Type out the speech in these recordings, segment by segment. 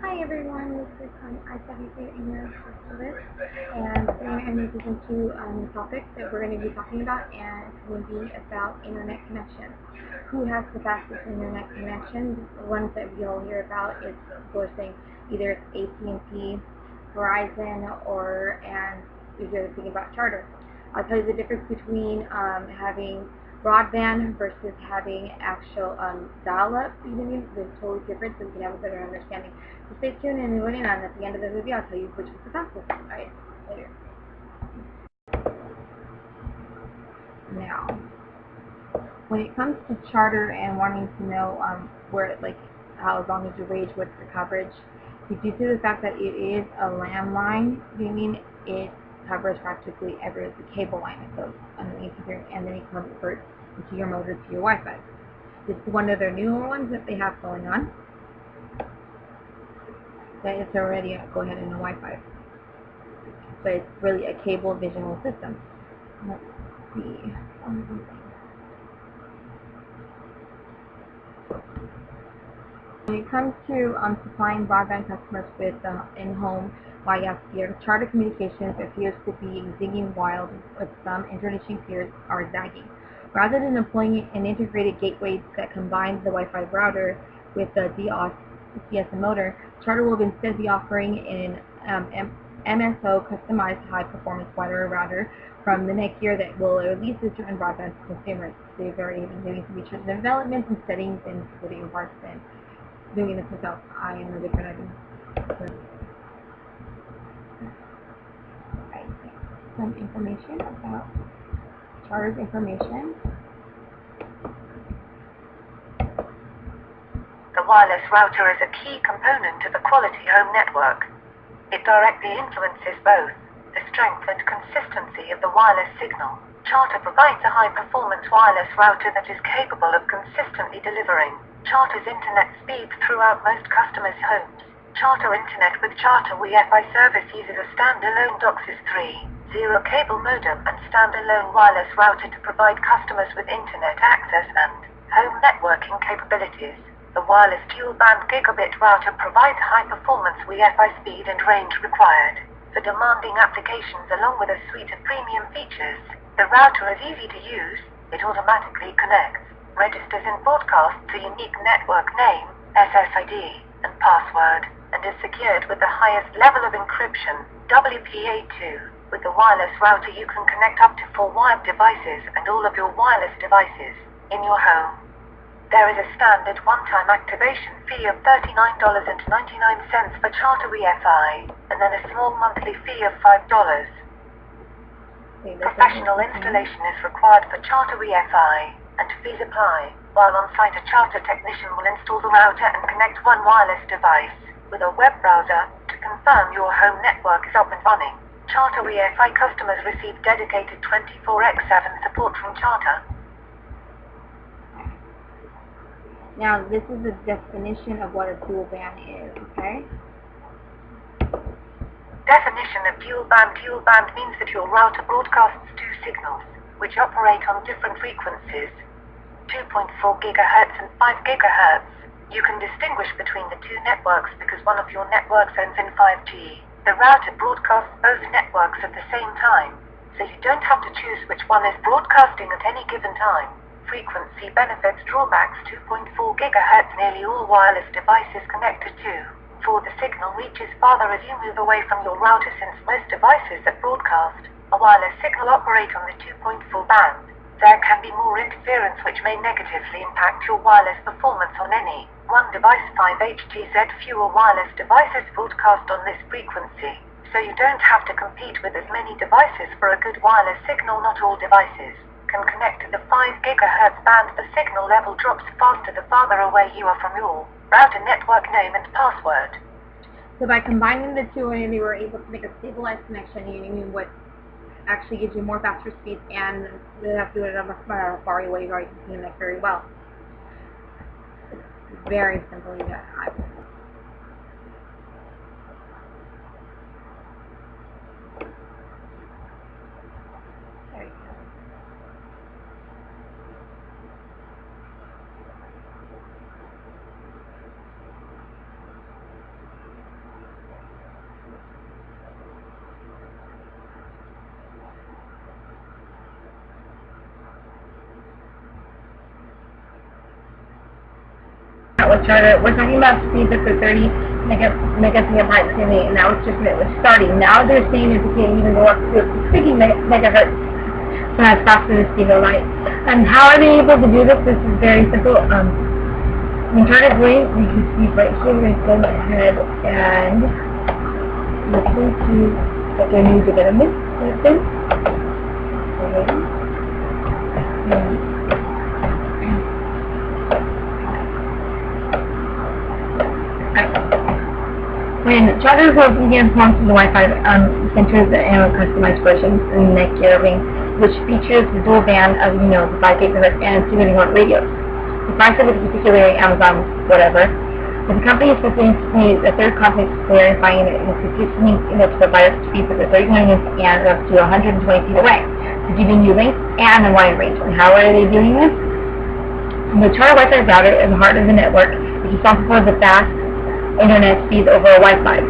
Hi everyone, this is I-73 in your service, and today I'm going to present you topics that we're going to be talking about, and it's going to be about internet connection. Who has the fastest internet connection? The ones that we all hear about is, of course, either it's AT&T, Verizon, and if you're thinking about Charter. I'll tell you the difference between having broadband versus having actual dial-up. They're totally different, so you can have a better understanding. So stay tuned and wait on. At the end of the video, I'll tell you which is the fastest. Alright, later. Now, when it comes to Charter and wanting to know how long is your range, what's the coverage, due to the fact that it is a landline, it covers practically the cable line that goes underneath here, and then it converts into your modem to your Wi-Fi. This is one of their newer ones that they have going on. That it's already go ahead and a Wi-Fi, but it's really a cable visual system. Let's see. When it comes to supplying broadband customers with in-home Wi-Fi gear, Charter Communications appears to be zigging wild, with some introducing peers are zagging. Rather than deploying an integrated gateway that combines the Wi-Fi router with the DSM motor, Charter will instead be offering an MSO customized high-performance wireless router from the Netgear that will release to certain broadband consumers. They've already been doing some research and development and settings and putting parts in. Doing this myself. I am a different idea. Some information about Charter's information. The wireless router is a key component of the quality home network. It directly influences both the strength and consistency of the wireless signal. Charter provides a high-performance wireless router that is capable of consistently delivering Charter's internet speeds throughout most customers' homes. Charter Internet with Charter Wi-Fi service uses a standalone DOCSIS 3.0 cable modem and standalone wireless router to provide customers with internet access and home networking capabilities. The wireless dual-band gigabit router provides high-performance Wi-Fi speed and range required for demanding applications, along with a suite of premium features. The router is easy to use. It automatically connects, registers and broadcasts a unique network name, SSID, and password, and is secured with the highest level of encryption, WPA2. With the wireless router you can connect up to 4 wired devices and all of your wireless devices in your home. There is a standard one-time activation fee of $39.99 for Charter Wi-Fi, and then a small monthly fee of $5. Professional installation is required for Charter Wi-Fi, and fees apply. While on-site, a Charter technician will install the router and connect one wireless device with a web browser to confirm your home network is up and running. Charter Wi-Fi customers receive dedicated 24/7 support from Charter. Now, this is the definition of what a dual band is, okay? Definition of dual band. Dual band means that your router broadcasts 2 signals, which operate on different frequencies, 2.4 GHz and 5 GHz. You can distinguish between the 2 networks because one of your networks ends in 5G. The router broadcasts both networks at the same time, so you don't have to choose which one is broadcasting at any given time. Frequency benefits, drawbacks: 2.4 GHz. Nearly all wireless devices connected to, for the signal reaches farther as you move away from your router, since most devices that broadcast a wireless signal operate on the 2.4 band. There can be more interference which may negatively impact your wireless performance on any one device. 5HGZ. Fewer wireless devices broadcast on this frequency, so you don't have to compete with as many devices for a good wireless signal. Not all devices can connect to the 5 GHz band. The signal level drops faster the farther away you are from your router network name and password. So by combining the two, they were able to make a stabilized connection, what actually gives you more faster speeds, and you don't have to do it far away, or you can connect very well. It's very simple. out with Charter, we're talking about speeds up to 30 megabytes per minute, and that was just when it was starting. Now they're saying it can even go up to 50 megahertz, so that's faster than the speed of light. And how are they able to do this? This is very simple. When Charter's doing, you can see right here, we're going to go ahead and listen to what their new development has been. When Charter will begin launching the Wi-Fi centers and customized versions in the next year, which features the dual band of, the 5 gigahertz and 2 megahertz radios. The price of it is particularly Amazon, whatever. But the company is pursuing a third company clarifying it is consistently to provide speeds of 30 minutes and up to 120 feet away, achieving new length and a wide range. And how are they doing this? The Charter Wi-Fi router is the heart of the network, which is responsible for the fast internet speeds over Wi-Fi.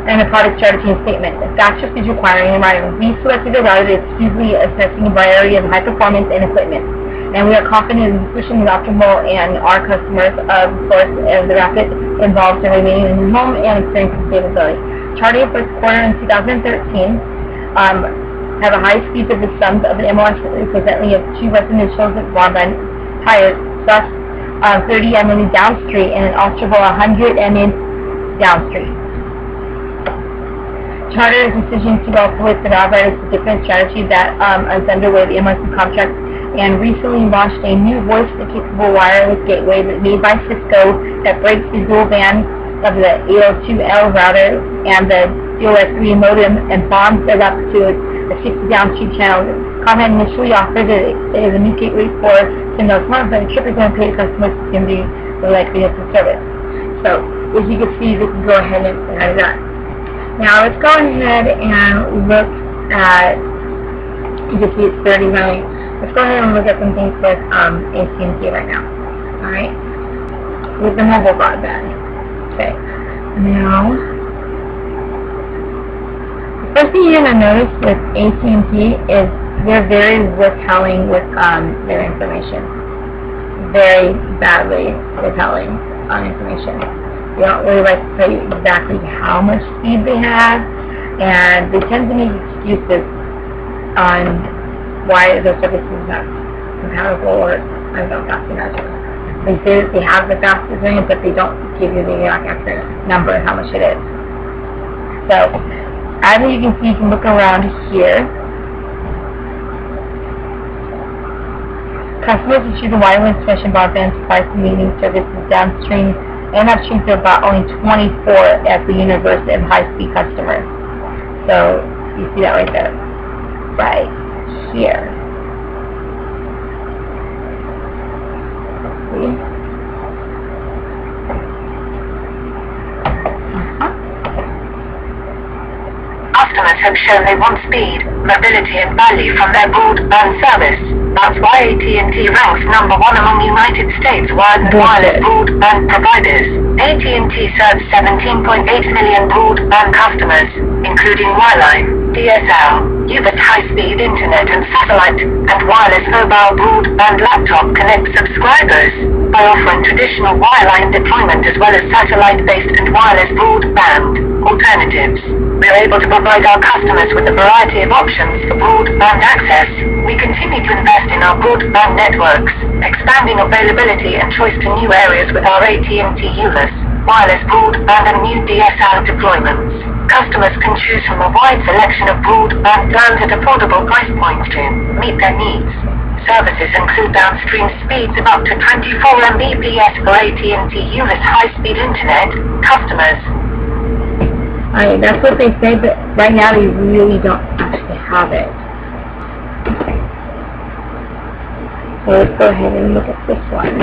And the product strategy and statement. The faster speeds requiring environment. We selected a router that is easily assessing a variety of high performance and equipment. And we are confident in the solution is optimal, and our customers, of course, as the rapid involves in remaining in the home and experiencing stability. Charter first quarter in 2013 have a high speed of the sums of an MLS equivalently of 2 residential broadband higher, plus 30 MN downstream and an ultra 100 MN downstream. Charter's decision to go with the router is a different strategy that is underway with the MLS contract, and recently launched a new voice-capable wireless gateway made by Cisco that breaks the dual band of the 802L router and the DOS3 modem and bonds it up to a 60 downstream channel. Comment initially offered it as a new gateway for Windows smartphone, but triple going to pay customers to be the likeliness of service. So, as you can see, we can go ahead and add that. Now, let's go ahead and look at, you can see it's 39. Let's go ahead and look at some things with AT&T right now. Alright? With the mobile broadband. Okay. Now, the first thing you're going to notice with AT&T is they're very withholding with their information. Very badly withholding on information. They don't really like to tell you exactly how much speed they have, and they tend to make excuses on why the service is not compatible, or I don't know, fast enough. They say that they have the fastest range, but they don't give you the exact accurate number of how much it is. So, as you can see, you can look around here. Customers who choose a wireless expression broadband price meeting services downstream and upstream to about only 24 at the universe of high-speed customers. So, you see that right there. Right here. See? Customers have shown they want speed, mobility and value from their broadband service. That's why AT&T ranks #1 among United States wireless broadband providers. AT&T serves 17.8 million broadband customers, including wireline, DSL, UBIT high-speed internet and satellite, and wireless mobile broadband laptop connect subscribers. By offering traditional wireline deployment as well as satellite-based and wireless broadband alternatives, we are able to provide our customers with a variety of options for broadband access. We continue to invest in our broadband networks, expanding availability and choice to new areas with our AT&T ULIS, wireless broadband and new DSL deployments. Customers can choose from a wide selection of broadband plans at affordable price points to meet their needs. Services include downstream speeds of up to 24 Mbps for AT&T ULIS high-speed internet. Customers. Alright, that's what they say, but right now they really don't actually have it. So let's go ahead and look at this one.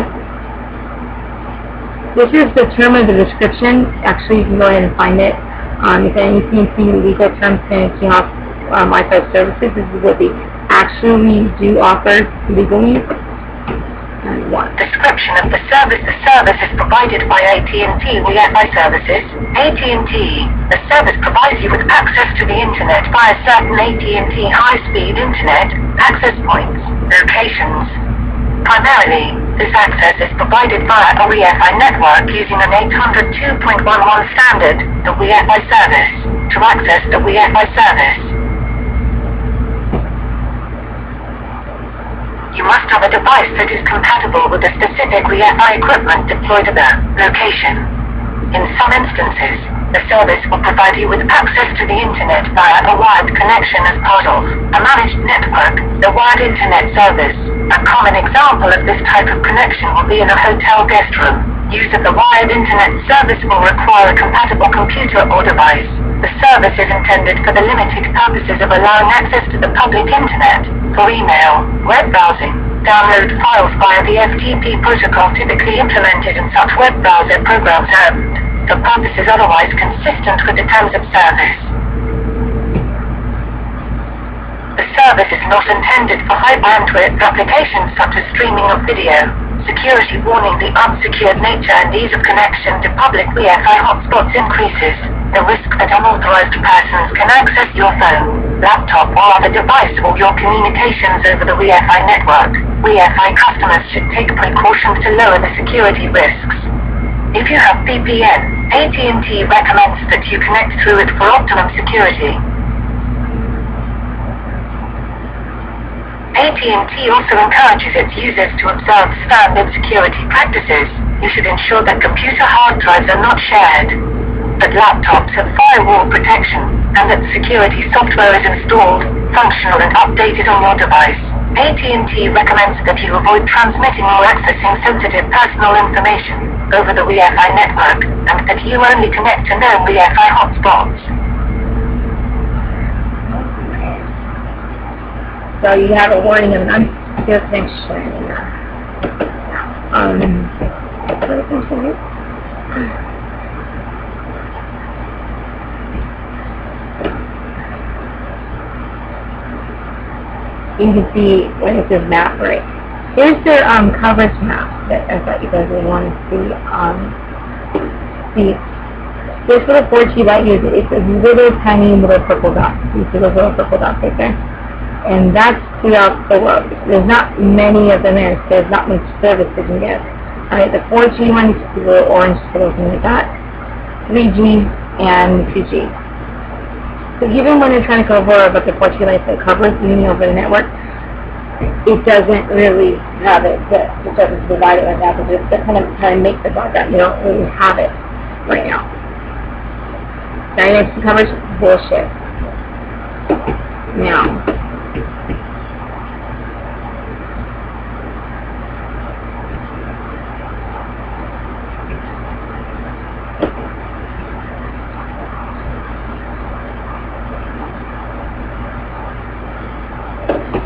This is the term of the description. Actually, you can go ahead and find it. If anything, see legal terms connecting off Wi-Fi services, this is what they actually do offer legally. Description of the service. The service is provided by AT&T Wi-Fi services. AT&T. The service provides you with access to the internet via certain AT&T high-speed internet access points. Locations. Primarily This access is provided via a Wi-Fi network using an 802.11 standard, the Wi-Fi service. To access the Wi-Fi service, you must have a device that is compatible with the specific Wi-Fi equipment deployed at the location. In some instances, the service will provide you with access to the internet via a wired connection as part of a managed network, the wired internet service. A common example of this type of connection will be in a hotel guest room. Use of the wired internet service will require a compatible computer or device. The service is intended for the limited purposes of allowing access to the public internet, for email, web browsing, download files via the FTP protocol typically implemented in such web browser programs, and the purpose is otherwise consistent with the terms of service. The service is not intended for high bandwidth applications such as streaming of video. Security warning: the unsecured nature and ease of connection to public Wi-Fi hotspots increases the risk that unauthorized persons can access your phone, laptop or other device or your communications over the Wi-Fi network. Wi-Fi customers should take precautions to lower the security risks. If you have VPN, AT&T recommends that you connect through it for optimum security. AT&T also encourages its users to observe standard security practices. You should ensure that computer hard drives are not shared, that laptops have firewall protection, and that security software is installed, functional and updated on your device. AT&T recommends that you avoid transmitting or accessing sensitive personal information over the Wi-Fi network, and that you only connect to known Wi-Fi hotspots. So you have a warning of an unsecure connection. You can see when it says map right. Here's their coverage map that I thought you guys would want to see. This little 4G light here, it's a little tiny little purple dot. You see those little purple dots right there? And that's throughout the world. There's not many of them there, so there's not much service you can get. Alright, the 4G one is the little orange little thing like that. 3G and 2G. So even when you're trying to cover about the 4G light that covers the over the network, it doesn't really have it. The service provider like that, but just to kind of try to make the broadband, you don't really have it right now. 99% coverage, bullshit. Now,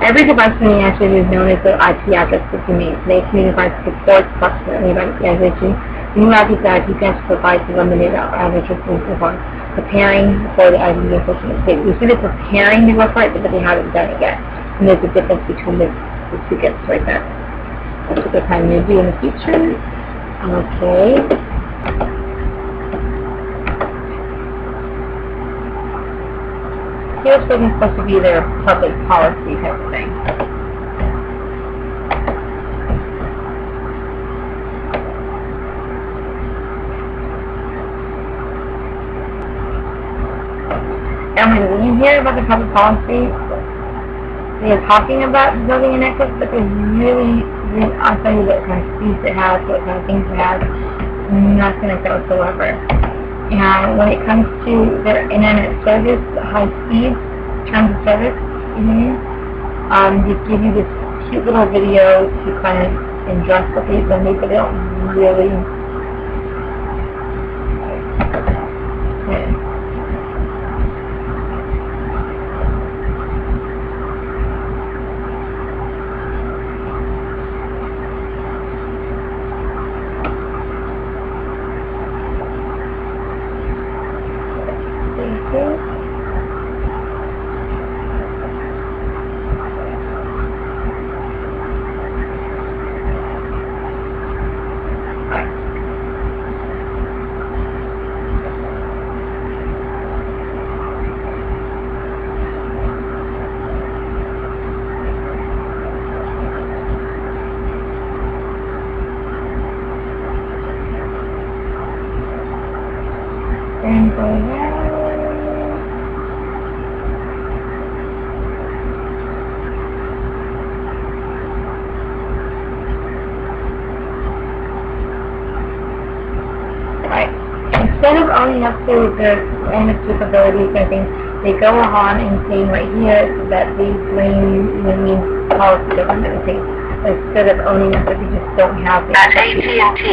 every device in the answer is known as the IP address that you need. They communicate supports approximately by the identity. The new IP address provides a limited address for preparing for the identity association state. You see they're preparing to go for it, but they haven't done it yet. And there's a difference between the two gets right there. That's what they're planning to do in the future. Okay. Here's what's supposed to be their public policy type of thing. And when you hear about the public policy, they're talking about building a network, but there's really, I'll tell you what kind of speeds it has, what kind of things it has, nothing like that whatsoever. And when it comes to their internet service, high speed, terms of service, they give you this cute little video to kind of address what they've done, but they don't really. and go ahead. Right. Instead of owning up to the own capabilities, I think they go on and saying right here that these means policy doesn't think. Instead of owning up that we just don't have the At AT&T,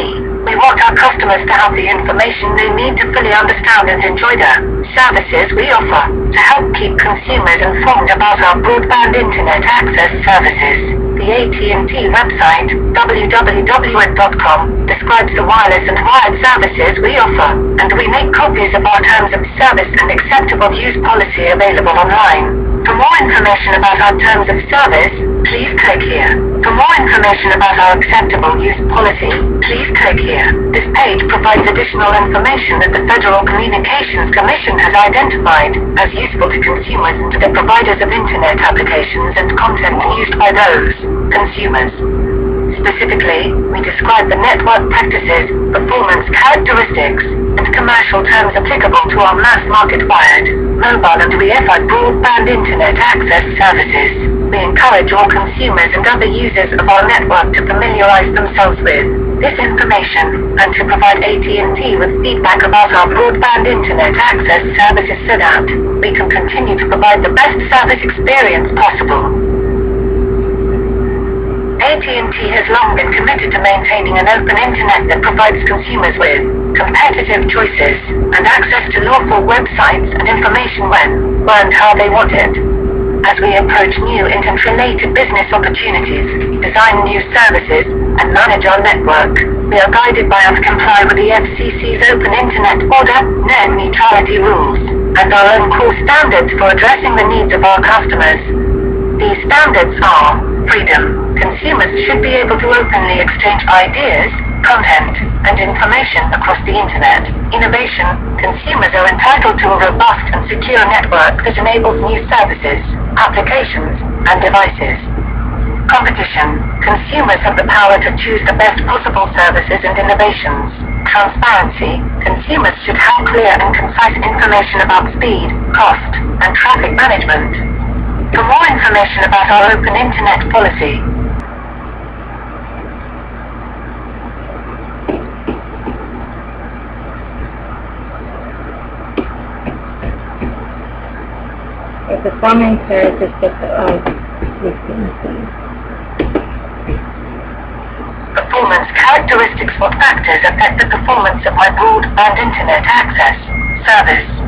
we want our customers to have the information they need to fully understand and enjoy the services we offer to help keep consumers informed about our broadband internet access services. The AT&T website, www.it.com, describes the wireless and wired services we offer, and we make copies of our terms of service and acceptable use policy available online. For more information about our terms of service, please click here. For more information about our acceptable use policy, please click here. This page provides additional information that the Federal Communications Commission has identified as useful to consumers and to the providers of Internet applications and content used by those consumers. Specifically, we describe the network practices, performance characteristics, and commercial terms applicable to our mass market wired, mobile and Wi-Fi broadband internet access services. We encourage all consumers and other users of our network to familiarize themselves with this information and to provide AT&T with feedback about our broadband internet access services so that we can continue to provide the best service experience possible. AT&T has long been committed to maintaining an open internet that provides consumers with competitive choices and access to lawful websites and information when, where and how they want it. As we approach new interrelated business opportunities, design new services, and manage our network, we are guided by and comply with the FCC's Open Internet Order, net neutrality rules, and our own core standards for addressing the needs of our customers. These standards are freedom. Consumers should be able to openly exchange ideas, content, and information across the Internet. Innovation. Consumers are entitled to a robust and secure network that enables new services, applications, and devices. Competition. Consumers have the power to choose the best possible services and innovations. Transparency. Consumers should have clear and concise information about speed, cost, and traffic management. For more information about our open internet policy, the performance characteristics of AT&T. Performance characteristics or factors affect the performance of my broadband internet access service.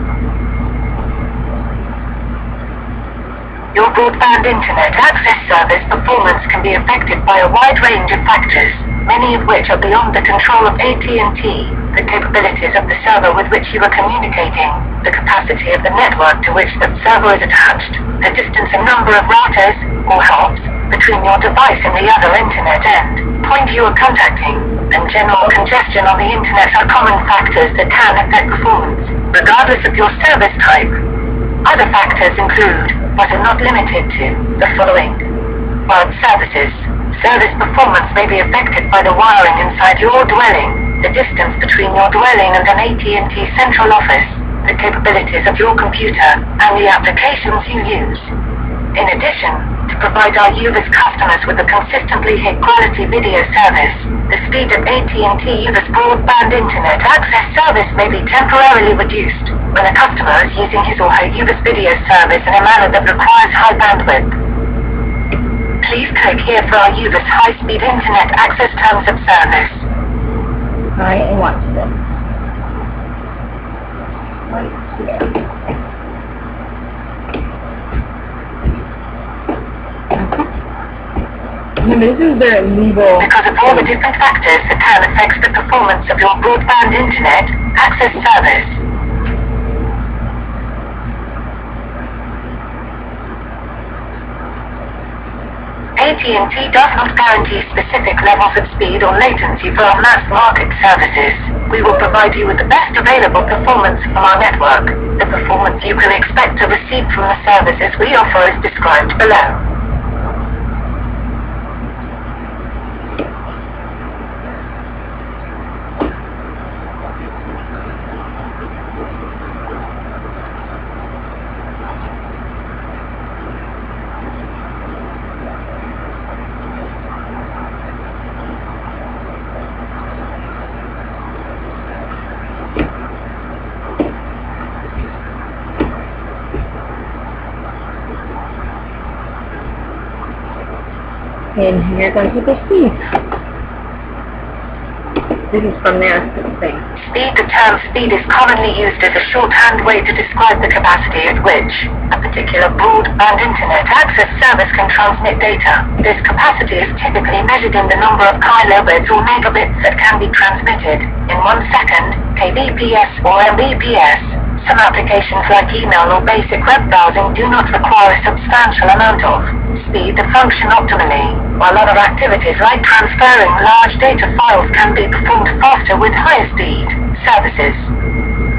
Your broadband internet access service performance can be affected by a wide range of factors, many of which are beyond the control of AT&T, the capabilities of the server with which you are communicating, the capacity of the network to which the server is attached, the distance and number of routers, or hubs, between your device and the other internet end, point you are contacting, and general congestion on the internet are common factors that can affect performance, regardless of your service type. Other factors include, but are not limited to, the following. Wired services. Service performance may be affected by the wiring inside your dwelling, the distance between your dwelling and an AT&T central office, the capabilities of your computer, and the applications you use. In addition, to provide our UVer's customers with a consistently high-quality video service, the speed of AT&T UVer's broadband internet access service may be temporarily reduced when a customer is using his or her UVer's video service in a manner that requires high bandwidth. Please click here for our UVer's high-speed internet access terms of service. Alright, and watch this. Right here. This is their legal... Because of all the different factors that can affect the performance of your broadband internet access service. AT&T does not guarantee specific levels of speed or latency for our mass market services. We will provide you with the best available performance from our network. The performance you can expect to receive from the services we offer is described below. And here goes with the speed. This is from their thing. Speed. The term speed is commonly used as a shorthand way to describe the capacity at which a particular broadband internet access service can transmit data. This capacity is typically measured in the number of kilobits or megabits that can be transmitted in 1 second, kbps or mbps. Some applications like email or basic web browsing do not require a substantial amount of speed to function optimally, while other activities like transferring large data files can be performed faster with higher speed services.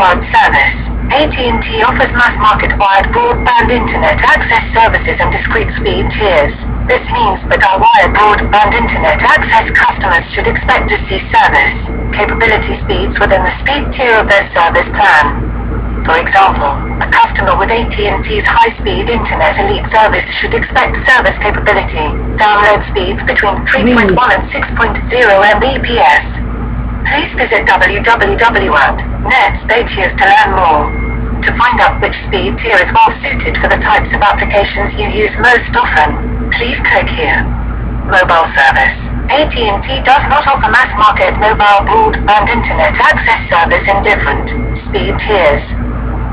Wide service. AT&T offers mass-market wired broadband internet access services in discrete speed tiers. This means that our wired broadband internet access customers should expect to see service capability speeds within the speed tier of their service plan. For example, a customer with AT&T's high-speed Internet Elite service should expect service capability download speeds between 3.1 and 6.0 Mbps. Please visit www.net/speedtiers to learn more. To find out which speed tier is well suited for the types of applications you use most often, please click here. Mobile service. AT&T does not offer mass-market mobile broadband internet access service in different speed tiers.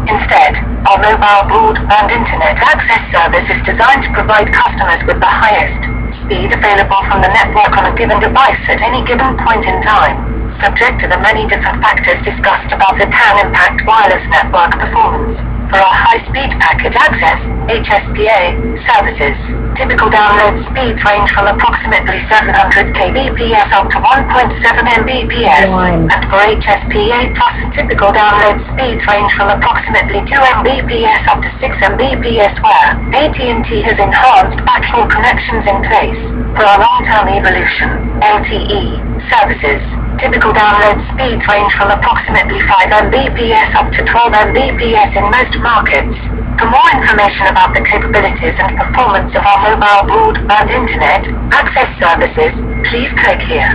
Instead, our mobile broadband internet access service is designed to provide customers with the highest speed available from the network on a given device at any given point in time, subject to the many different factors discussed above that can impact wireless network performance. For our high-speed packet access (HSPA) services, typical download speeds range from approximately 700 kbps up to 1.7 mbps, and for HSPA Plus, typical download speeds range from approximately 2 mbps up to 6 mbps, where AT&T has enhanced backhaul connections in place. For our long-term evolution (LTE) services, typical download speeds range from approximately 5 mbps up to 12 mbps in most markets. For more information about the capabilities and performance of our mobile broadband internet access services, please click here.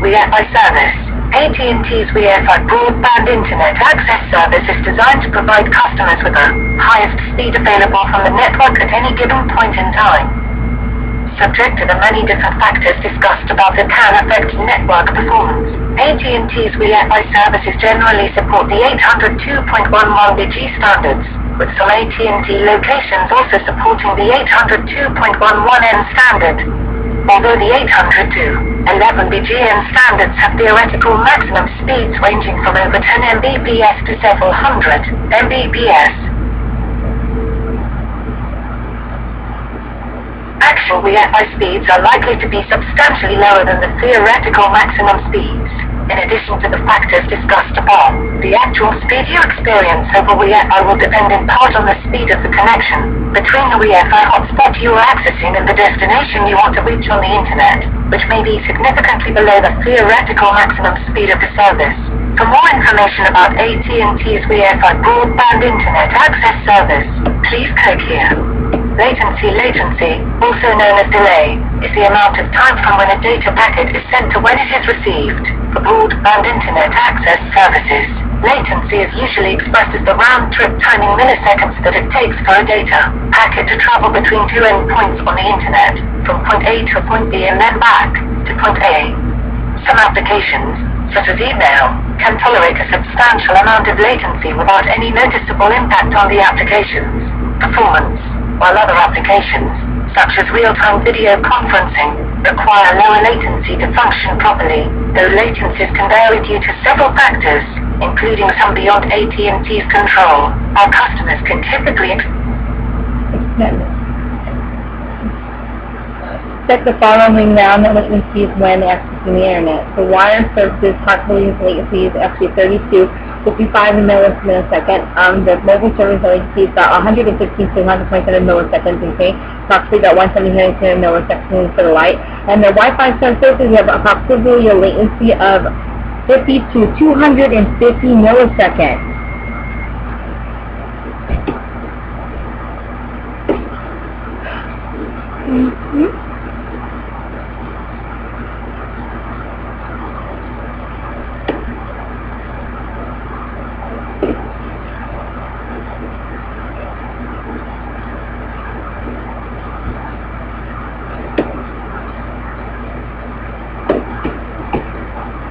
Wi-Fi service. AT&T's Wi-Fi broadband internet access service is designed to provide customers with the highest speed available from the network at any given point in time, subject to the many different factors discussed above that can affect network performance. AT&T's Wi-Fi services generally support the 802.11bg standards, with some AT&T locations also supporting the 802.11n standard. Although the 802.11bgn standards have theoretical maximum speeds ranging from over 10 mbps to several hundred mbps, actual Wi-Fi speeds are likely to be substantially lower than the theoretical maximum speeds. In addition to the factors discussed above, the actual speed you experience over Wi-Fi will depend in part on the speed of the connection between the Wi-Fi hotspot you are accessing and the destination you want to reach on the internet, which may be significantly below the theoretical maximum speed of the service. For more information about AT&T's Wi-Fi broadband internet access service, please click here. Latency, also known as delay, is the amount of time from when a data packet is sent to when it is received. For broadband internet access services, latency is usually expressed as the round-trip time in milliseconds that it takes for a data packet to travel between two endpoints on the internet, from point A to point B and then back to point A. Some applications, such as email, can tolerate a substantial amount of latency without any noticeable impact on the application's performance, while other applications, such as real-time video conferencing, require lower latency to function properly, though latencies can vary due to several factors, including some beyond AT&T's control. Our customers can typically expect the following round of latencies when accessing the internet. For wireless services, possibly latency is actually 32, 55 millisecond. The mobile service latency is 115 to 127 milliseconds, okay? Approximately about 179 milliseconds for the light. And the Wi-Fi services, you have approximately a latency of 50 to 250 milliseconds.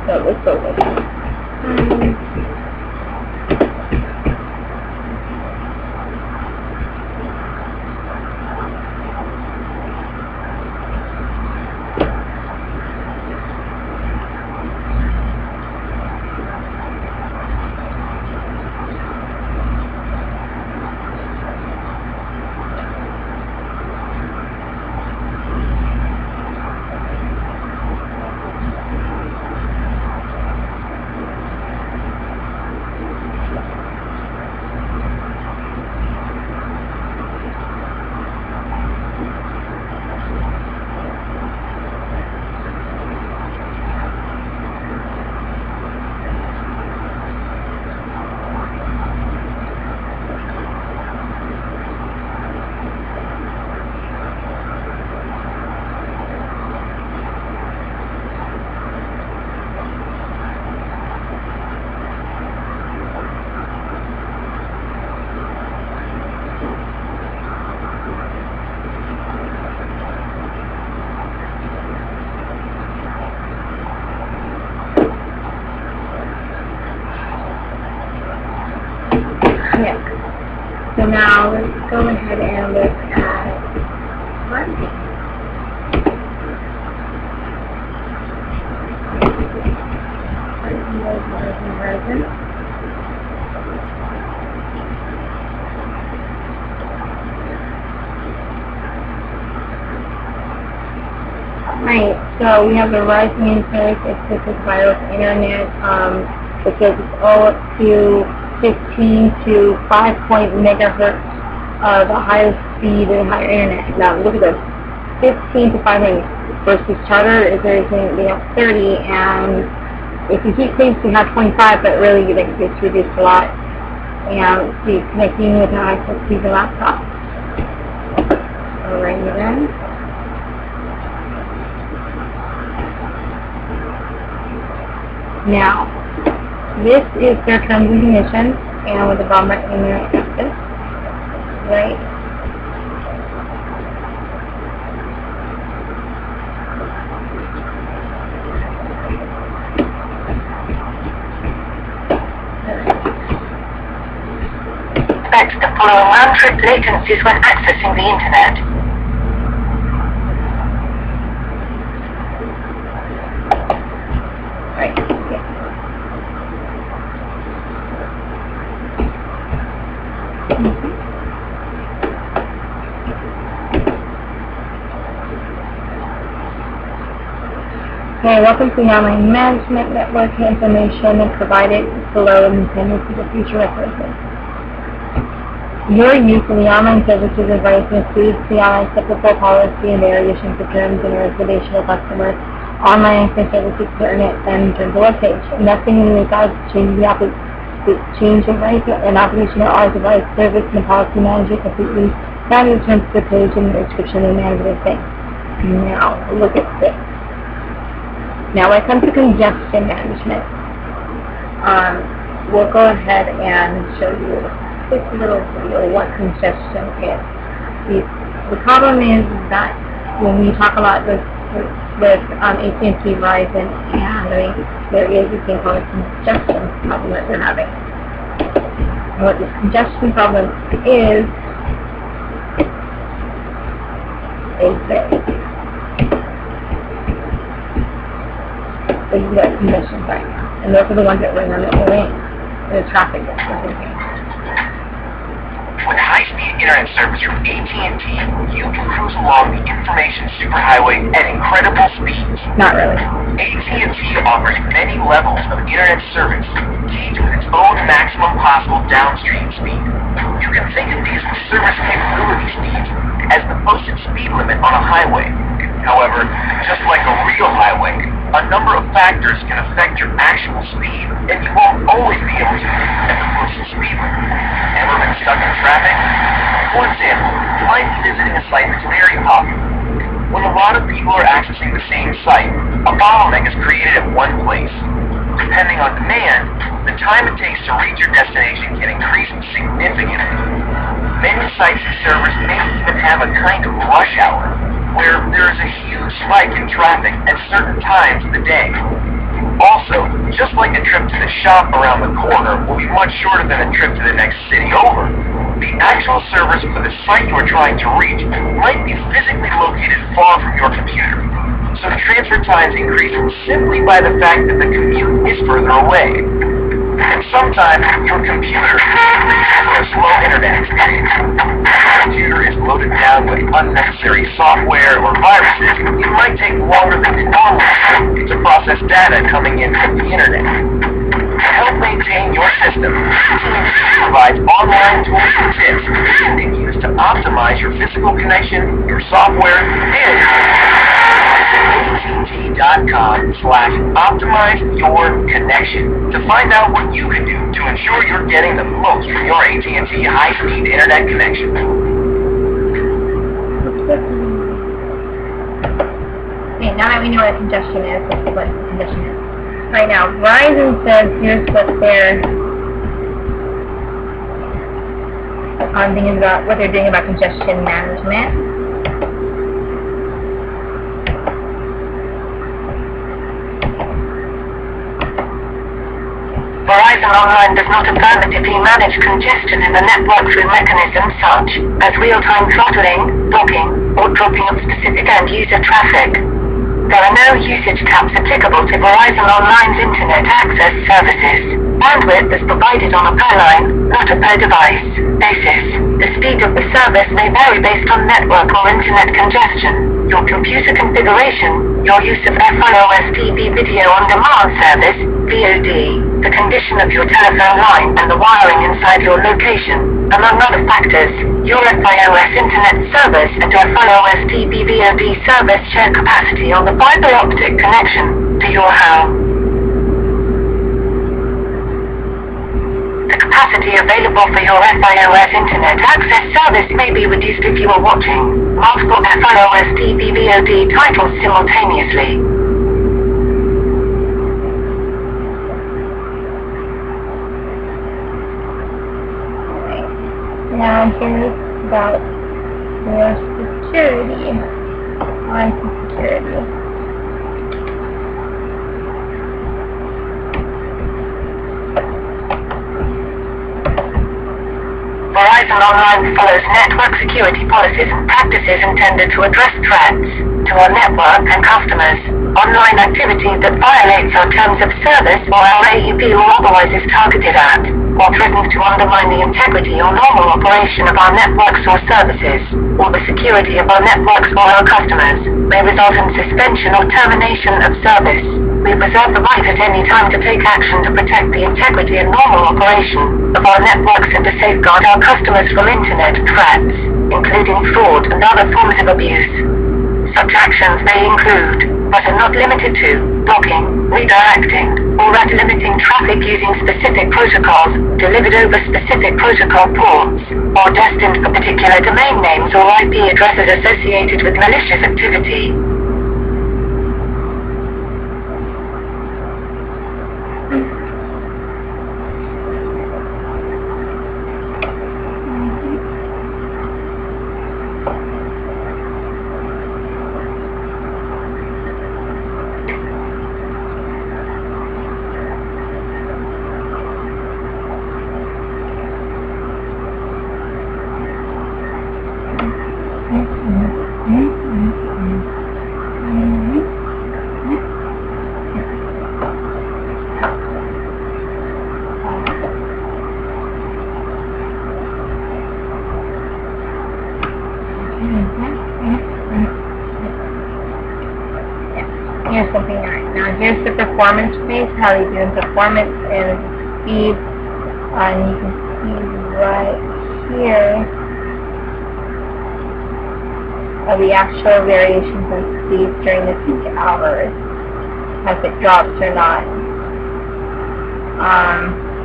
So let's go with it. Yeah. So now let's go ahead and look at Verzion. Verizon. Right, so we have the Verizon service. It's the wireless internet. It says it's all up to 15 to 5 megahertz, the highest speed and higher internet. Now look at this, 15 to 5 megahertz versus Charter is everything, they have 30, and if you keep things you have 25, but really it's reduced a lot. And see, connecting with an iPhone TV laptop. Alright then. Now, this is their terms and conditions, and with the bottom right internet access, right? Expect the following round-trip latencies when accessing the internet. Okay, welcome to the online management network information provided below and intended for the future references. Your use of the online services advice includes the online typical policy and variations of terms and reservation of customers, online access services to internet and terms of webpage. Nothing in regards to changing the right and application of our device service and the policy manager completely found in terms of the page and the description and management thing. Now, look at this. Now, when it comes to congestion management, we'll go ahead and show you a quick little video what congestion is. The problem is that when we talk about this with AT&T, Verizon, and there is a thing called a congestion problem that they're having. And what this congestion problem is this. This is the congestion right now. And those are the ones that run on the lane. The traffic that's working. With high-speed internet service from AT&T, you can cruise along the information superhighway at incredible speeds. Not really. AT&T offers many levels of internet service, each with its own maximum possible downstream speed. You can think of these service capability speeds as the posted speed limit on a highway. However, just like a real highway, a number of factors can affect your actual speed, and you won't always be able to at the posted speed limit. Ever been stuck in traffic? For example, you might be visiting a site that's very popular. When a lot of people are accessing the same site, a bottleneck is created at one place. Depending on demand, the time it takes to reach your destination can increase significantly. Many sites and servers may even have a kind of rush hour, where there is a huge spike in traffic at certain times of the day. Also, just like a trip to the shop around the corner will be much shorter than a trip to the next city over, the actual service for the site you are trying to reach might be physically located far from your computer. So transfer times increase simply by the fact that the commute is further away. And sometimes your computer has a slow internet experience. If your computer is loaded down with unnecessary software or viruses, it might take longer than it normally to process data coming in from the internet. To help maintain your system, TeamViewer provides online tools and tips you can use to optimize your physical connection, your software, and att.com/optimizeyourconnection to find out what you can do to ensure you're getting the most from your AT&T high-speed internet connection. Okay, now that we know what congestion is, let's see what congestion is. Right now, Verizon says here's what they're thinking about, what they're doing about congestion management. Verizon Online does not affirmatively manage congestion in the network through mechanisms such as real-time throttling, blocking, or dropping of specific end-user traffic. There are no usage caps applicable to Verizon Online's Internet access services. Bandwidth is provided on a per-line, not a per-device, basis. The speed of the service may vary based on network or Internet congestion, your computer configuration, your use of FiOS TV Video On Demand Service, VOD, the condition of your telephone line and the wiring inside your location, among other factors. Your FiOS Internet service and your FiOS TV VOD service share capacity on the fiber optic connection to your home. The capacity available for your FiOS Internet access service may be reduced if you are watching multiple FiOS TV VOD titles simultaneously. Now here's about your security, IT security. Verizon Online follows network security policies and practices intended to address threats to our network and customers. Online activity that violates our terms of service or our AUP or otherwise is targeted at, or threatens to undermine the integrity or normal operation of our networks or services, or the security of our networks or our customers, may result in suspension or termination of service. We reserve the right at any time to take action to protect the integrity and normal operation of our networks and to safeguard our customers from Internet threats, including fraud and other forms of abuse. Such actions may include, but are not limited to, blocking, redirecting, or limiting traffic using specific protocols delivered over specific protocol ports, or destined for particular domain names or IP addresses associated with malicious activity. Here's something nice. Now here's the performance space, how they do in performance and speed. And you can see right here the actual variations in speed during the peak hours, as it drops or not.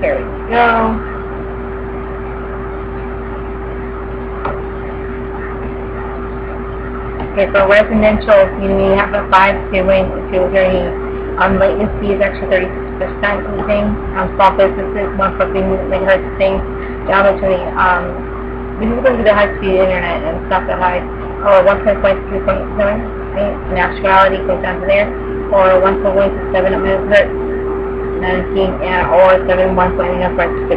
Here we go. Okay, for residential, you may have a 5 doing if you're hearing latency is actually 36% using small businesses, 1 for megahertz things, down between this is going to be the high-speed internet and stuff that high, or 1.1 to 2.7, in actuality goes down to there, or 1.1 to 7 megahertz. managing or 7.1 for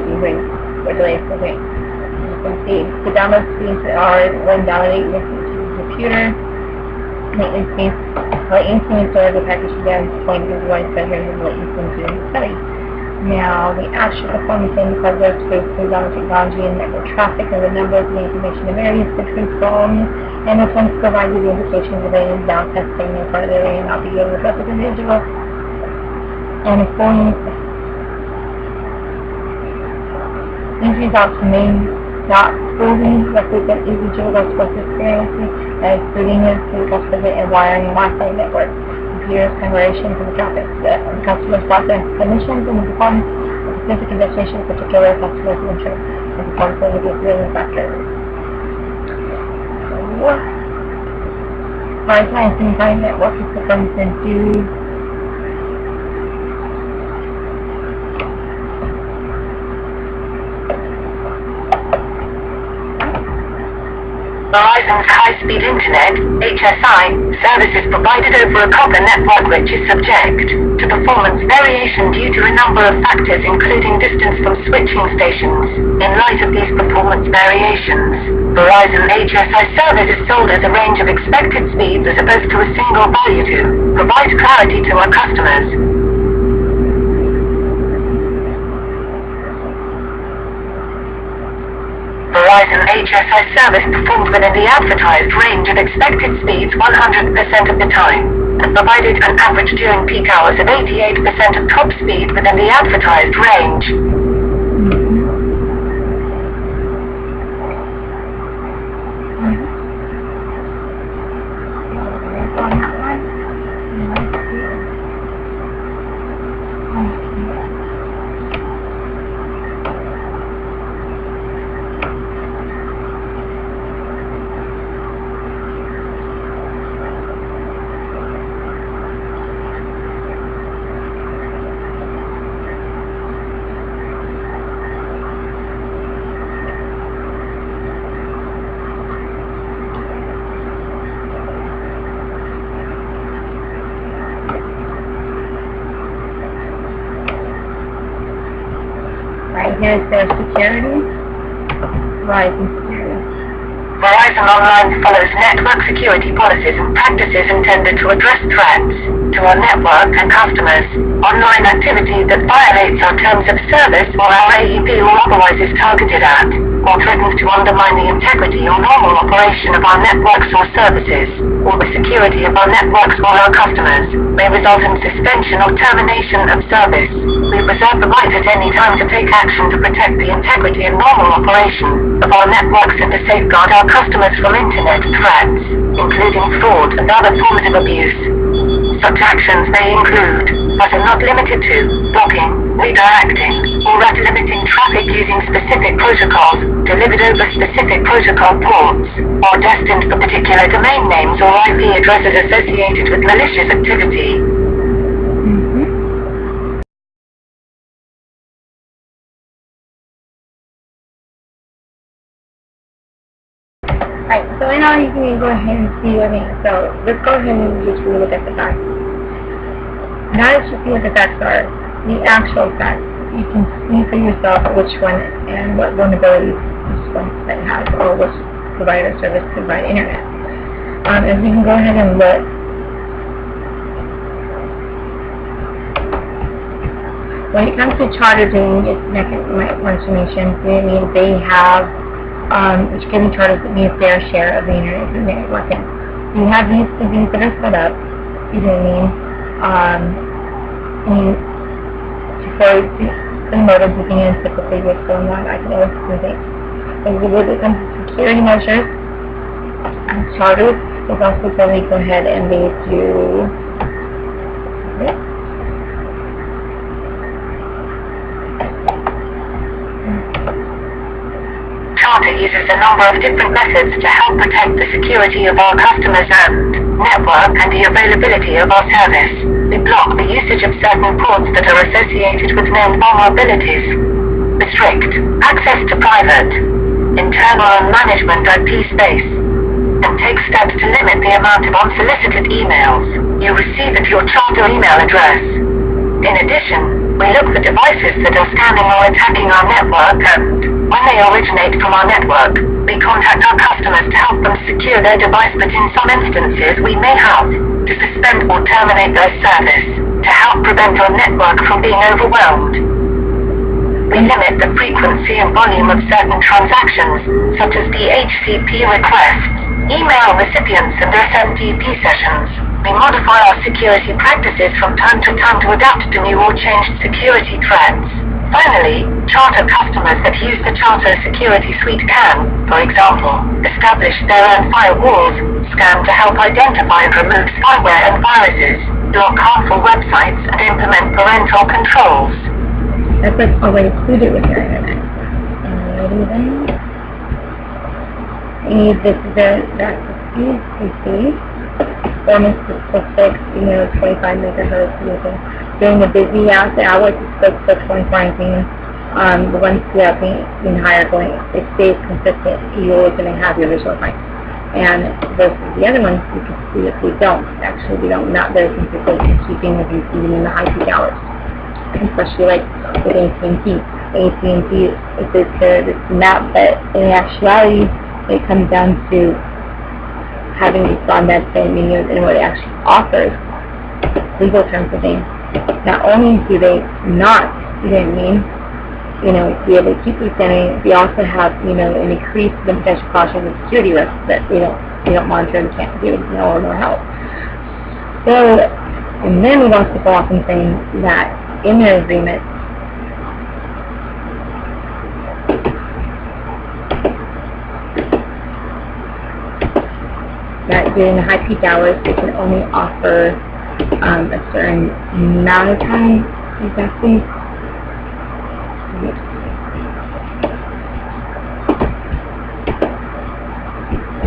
delays. Okay. You can see the download speeds are when downloading your computer. Latency and storage the package down to 20 gigabytes better than latency during the study. Now, the actual performance indicators are based on technology and network traffic and the number of the information that varies between phones, and this one provides you the indications of any down testing and part of the area and not be able to trust individual. And if phone these results may not fully represent individual customer experiences, including the customer and wiring Wi-Fi network, computers, configuration to the traffic, the customer's process emissions, and the performance of specific destination, particular customers interest, and performance of the different factors. Prioritize and time network is performance into Verizon's high-speed internet, HSI, service is provided over a copper network which is subject to performance variation due to a number of factors including distance from switching stations. In light of these performance variations, Verizon HSI service is sold as a range of expected speeds as opposed to a single value to provide clarity to our customers. Verizon HSI service performed within the advertised range of expected speeds 100% of the time, and provided an average during peak hours of 88% of top speed within the advertised range. Here's their security. Verizon security. Verizon Online follows network security policies and practices intended to address threats to our network and customers. Online activity that violates our terms of service or our AEP or otherwise is targeted at, or threatens to undermine the integrity or normal operation of our networks or services, or the security of our networks or our customers, may result in suspension or termination of service. We reserve the right at any time to take action to protect the integrity and normal operation of our networks and to safeguard our customers from internet threats, including fraud and other forms of abuse. Such actions may include, but are not limited to, blocking, redirecting, or limiting traffic using specific protocols, delivered over specific protocol ports, or destined for particular domain names or IP addresses associated with malicious activity. Alright, so now you can go ahead and see what I mean. So let's go ahead and just look at the facts. Now that you see what the facts are, the actual facts, you can see for yourself which one and what vulnerabilities this one site has, or which provider service to provide internet. And you can go ahead and look. When it comes to Charter doing its network information, they have security charters that need a fair share of the internet networking. You have these things that are set up, you know what I mean? For the modem looking in typically what's going on, I can always do things. But when it comes to security measures, charters is also going to go ahead and they do this. Charter uses a number of different methods to help protect the security of our customers and network and the availability of our service. We block the usage of certain ports that are associated with known vulnerabilities, restrict access to private, internal and management IP space, and take steps to limit the amount of unsolicited emails you receive at your Charter email address. In addition, we look for devices that are scanning or attacking our network, and when they originate from our network, we contact our customers to help them secure their device, but in some instances we may have to suspend or terminate their service to help prevent our network from being overwhelmed. We limit the frequency and volume of certain transactions, such as DHCP requests, email recipients, and SMTP sessions. We modify our security practices from time to time to adapt to new or changed security threats. Finally, Charter customers that use the Charter Security Suite can, for example, establish their own firewalls, scan to help identify and remove spyware and viruses, block harmful websites, and implement parental controls. That's what's already included with your internet. Alrighty then. And this is that's the speed PC. Performance specific, 25 megahertz using. During the busy hours, it's still 2419. The ones that being higher going, it stays consistent. You're always going to have your visual effects. And versus the other ones, you can see that we don't. Actually, we don't, not very consistent in keeping the even in the high peak hours. Especially like with AT&T. AT&T is this map, but in actuality, it comes down to having these broadband menus and what it actually offers, legal terms of things. Not only do they not, be able to keep these standing, we also have, an increased the potential caution of security risks that we don't monitor and can't do nor help. So, and then we also go off and saying that in their agreement, that during the high peak hours, they can only offer a certain amount of time, exactly.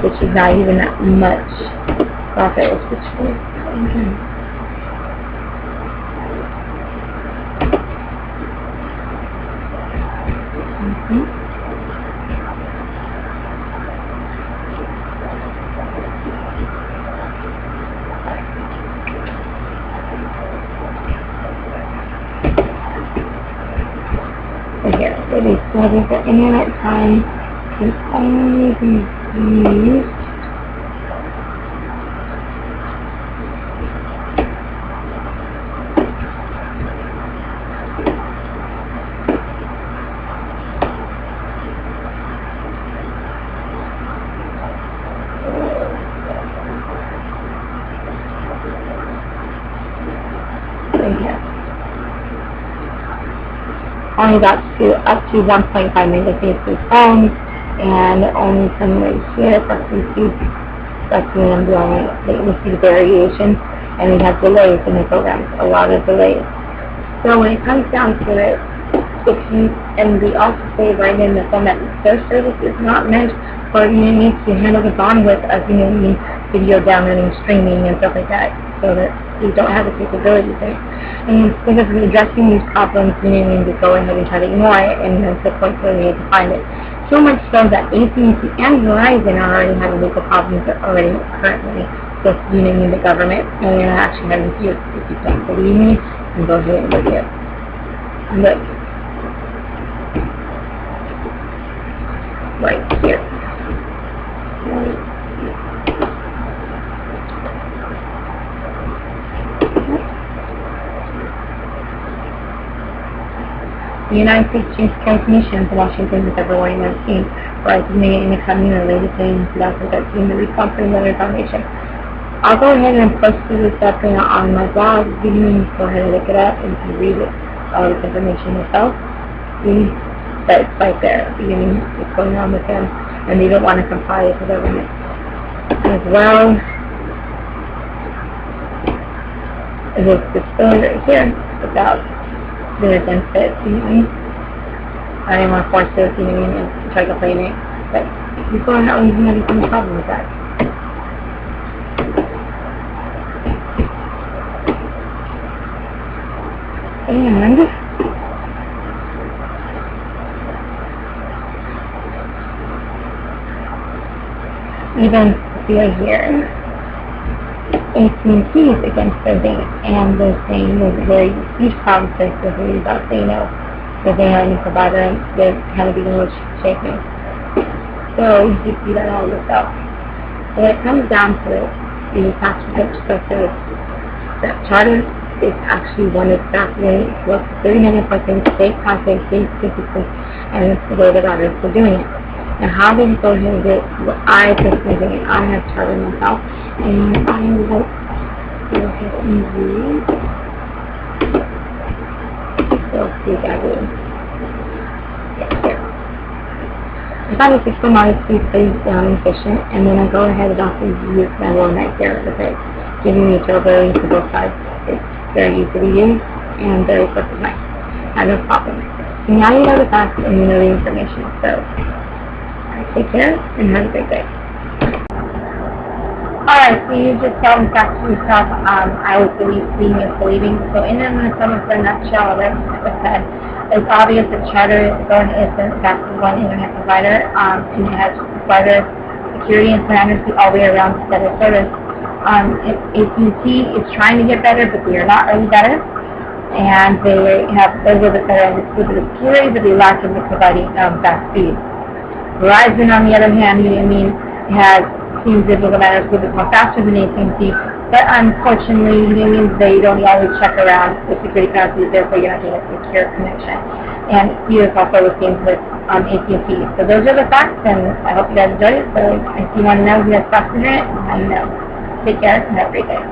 Which is not even that much profit, which is it is studied that internet time can only be used only got up to 1.5 megabits per phone, and only some right here for PC. That's the only latency variation, and we have delays in the programs, a lot of delays. So when it comes down to it, and we also say right in the phone that their service is not meant for needs to handle the bandwidth of video downloading, streaming, and stuff like that, so that we don't have the capability there. And instead of addressing these problems, we need to go ahead and try to ignore it, and then to the point where we need to find it. So much so that AT&T and Verizon are already having legal problems already currently with the government, and we're actually having to use if you don't believe me, and go ahead and look at it. Look. Right here. The United States changed transmission to Washington on February 19th, Verizon in the coming related to 2013, the recompensating other information. I'll go ahead and post this up on my blog. You can go ahead and look it up and you can read it, all this information yourself. But it's right there, what's going on with them, and they don't want to comply with the government. As well, there's this story right here about the benefit, I didn't want to force it, and try to complain it, but people are not even having any problem with that. And even here, AT&T is against Verzion, and they're saying there's a very huge problem specifically about saying no. That they are a new provider, and they're kind of being a little shaky. So you can see that all yourself. So when it comes down to it, you have to get yourself that Charter is actually one that's fascinating. It works 30 minutes per second, safe content, safe statistics, and it's the way that others are doing it. Now how they go ahead and do it, what I personally do, I have Charter myself, and I will go ahead and use see that way. Yes, there. I thought it was so nice to stay efficient, and then I go ahead and also use my little knife there with it, giving me durability to both sides. It's very easy to use and very quick to knife. I have no problem. So now you know the facts and you know the information. So, take care and have a great day. Alright, so you just saw the facts for yourself. I was seeing is believing. So in a nutshell, that's what I said. It's obvious that Charter is the fastest one internet provider, and it has provider security and privacy all the way around to better service. AT&T is trying to get better, but they are not really better, and they have a little bit better with the security, but they lack in the providing fast speed. Verizon, on the other hand, seems to be a little bit more faster than AT&T, but unfortunately, they don't always check around the security passes, therefore you're not getting a secure connection. And here is also the same with AT&T. So those are the facts, and I hope you guys enjoyed it. So if you want to know who has facts in it, I know. Take care and have a great day.